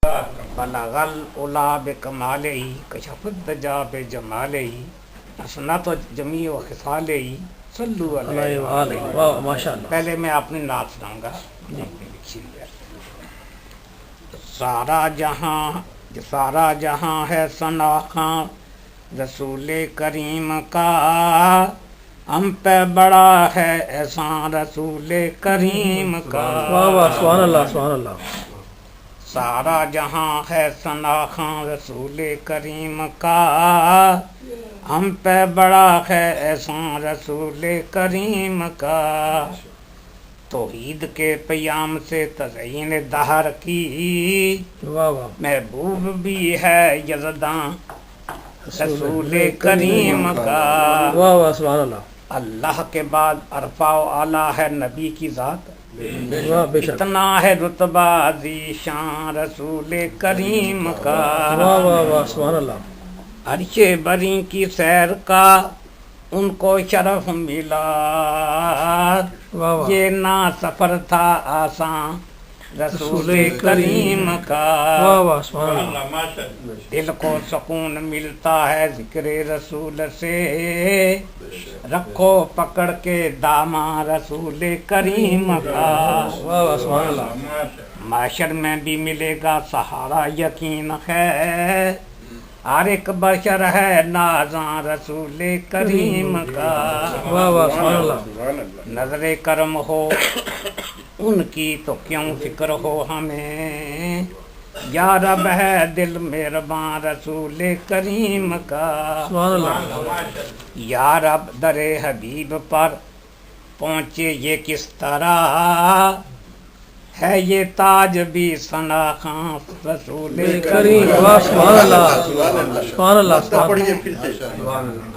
بلغ العلا بکمالہ کشف الدجا بجمالہ حسنات جمیع خصالہ صلو علیہ وآلہ۔ واہ ماشاء اللہ۔ پہلے میں اپنی نعت سناؤں گا، اپنی لکھی ہوئی ہے۔ سارا جہاں ہے ثناء رسول کریم کا، ہم پہ بڑا ہے احسان رسول کریم کا۔ واہ واہ سبحان اللہ سبحان اللہ۔ سارا جہاں ہے ثناء رسول کریم کا، ہم پہ بڑا ہے احسان رسول کریم کا۔ توحید کے پیام سے تزئین دہر کی، واہ واہ محبوب بھی ہے یزداں رسول کریم کا۔ واہ واہ سبحان اللہ۔ اللہ کے بعد عرفہ و اعلیٰ ہے نبی کی ذات، واہ بے شک۔ اتنا ہے رتبہ ذیشان رسول کریم کا۔ واہ واہ واہ سبحان اللہ۔ عرش بری کی سیر کا ان کو شرف ملا، واہ واہ یہ نہ سفر تھا آسان رسول کریم کا۔ واہ واہ سبحان اللہ۔ دل کو سکون ملتا ہے ذکر رسول سے، رکھو پکڑ کے داماں رسول کریم کا۔ واہ واہ سبحان اللہ۔ معاشر میں بھی ملے گا سہارا یقین ہے، ہر ایک بشر ہے نازاں رسول کریم کا۔ واہ واہ سبحان اللہ۔ نظر کرم ہو ان کی تو کیوں فکر ہو ہمیں، یا رب ہے دل مہرباں رسول کریم کا۔ سبحان اللہ۔ یا رب در حبیب پر پہنچے یہ کس طرح، ہے یہ تاج بھی ثنا خاں رسول کریم واہ سبحان اللہ سبحان اللہ سبحان اللہ۔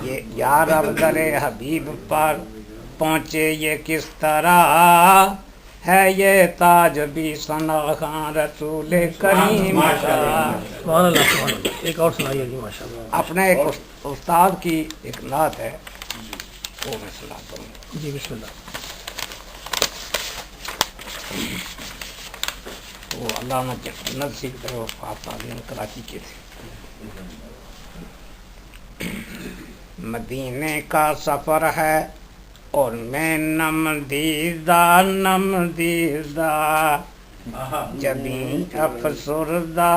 یہ یا رب در حبیب پر پہنچے یہ کس طرح، ہے یہ تاج بھی ثنا خاں رسول کریم کا۔ سبحان اللہ سبحان اللہ۔ ایک اور سنائیے جی ماشاء اللہ۔ اپنے ایک استاد کی ایک نعت ہے، وہ میں سناتا ہوں۔ جی بسم اللہ۔ وہ علامہ جنت سنگھ تھے، وہ تعلیم کراچی کے تھے۔ مدینے کا سفر ہے اور میں نم دیدہ جبیں افسردہ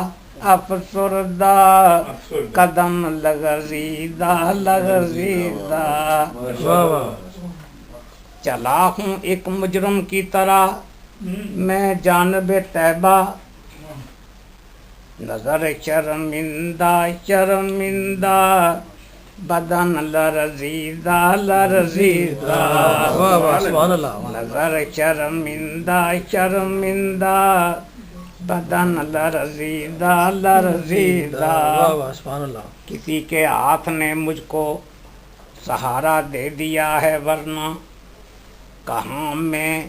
قدم لغزیدہ واہ واہ چلا ہوں ایک مجرم کی طرح میں جانب طیبہ، نظر شرمندہ بدن لرزیدہ واہ واہ سبحان اللہ۔ نظر شرمندہ بدن لرزیدہ واہ واہ سبحان اللہ۔ کسی کے ہاتھ نے مجھ کو سہارا دے دیا ہے، ورنہ کہاں میں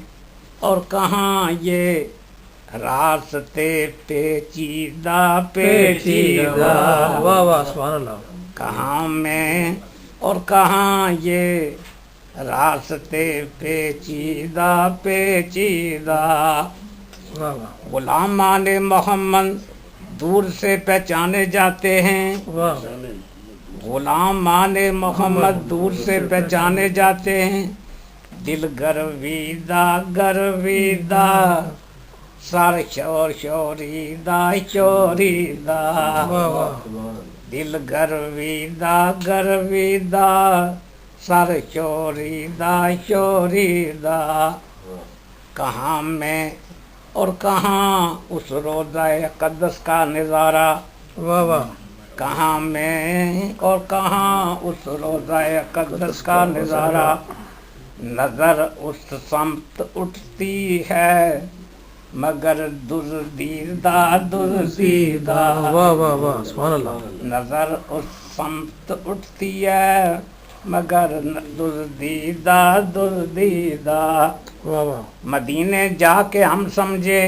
اور کہاں یہ راستے پیچیدہ واہ واہ سبحان اللہ۔ کہاں میں اور کہاں یہ راستے پیچیدہ واہ واہ غلامان محمد دور سے پہچانے جاتے ہیں، واہ غلامان محمد دور سے پہچانے جاتے ہیں، دل گرویدہ سر شوریدہ واہ واہ دل گرویدہ سر شوریدہ کہاں میں اور کہاں اس روضہ اقدس کا نظارہ، واہ واہ کہاں میں اور کہاں اس روضہ اقدس کا نظارہ، نظر اس سمت اٹھتی ہے مگر دزدیدہ واہ واہ واہ سبحان اللہ۔ نظر اس سمت اٹھتی ہے مگر دزدیدہ واہ واہ مدینے جا کے ہم سمجھے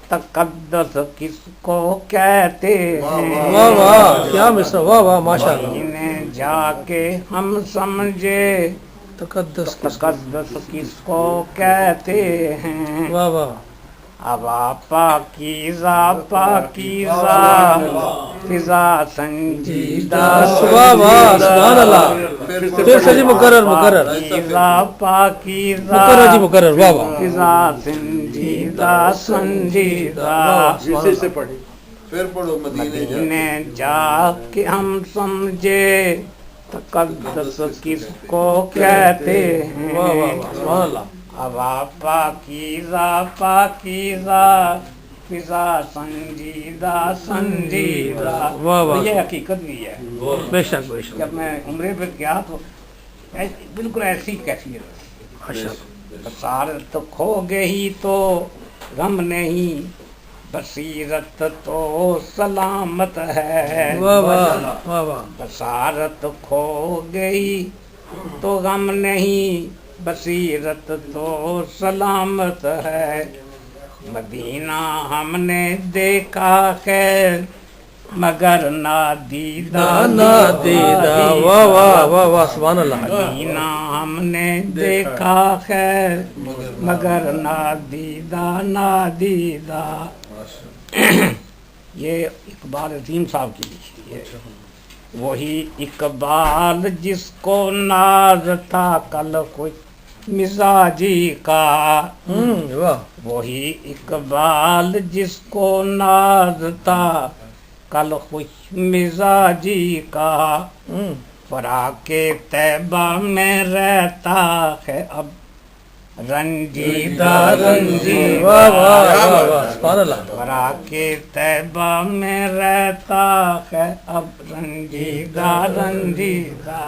تقدس کس کو کہتے ہیں، واہ واہ کیا مصرع، واہ واہ ماشاء اللہ۔ مدینے جا کے ہم سمجھے تقدس تقدس کس کو کہتے ہیں، واہ واہ ہوا پاکیزہ پاکیزہ فضا سنجیدہ واہ واہ سبحان اللہ پھر سے جی مقرر پاکیزہ پاکیزہ مقرر جی مقرر واہ واہ فضا سنجیدہ سنجیدہ سے پڑھی پھر پڑھو مدینے جا کے ہم سمجھے تقدس کس کو کہتے واہ واہ ہیں واہ سبحان اللہ ہوا پاکیزہ پاکیزہ فضا سنجیدہ سنجیدہ واہ واہ یہ حقیقت بھی ہے بے شک بے شک جب میں عمرے پہ گیا تو بالکل ایسی کیفیت ماشاءاللہ بصارت کھو گئی تو غم نہیں بصیرت تو سلامت ہے واہ واہ واہ واہ بصارت کھو گئی تو غم نہیں بصیرت تو سلامت ہے مدینہ ہم نے دیکھا خیر مگر نادیدہ نادیدہ واہ واہ واہ واہ سبحان اللہ مدینہ ہم نے دیکھا خیر مگر نادیدہ نادیدہ یہ اقبال عظیم صاحب کی لکھی ہے وہی اقبال جس کو ناز تھا کل خوش مزاجی کا واہ وہی اقبال جس کو ناز تھا کل خوش مزاجی کا فراق طیبہ میں رہتا ہے اب رنجیدہ رنجیدہ واہ واہ واہ واہ سبحان اللہ فراق طیبہ میں رہتا ہے اب رنجیدہ رنجیدہ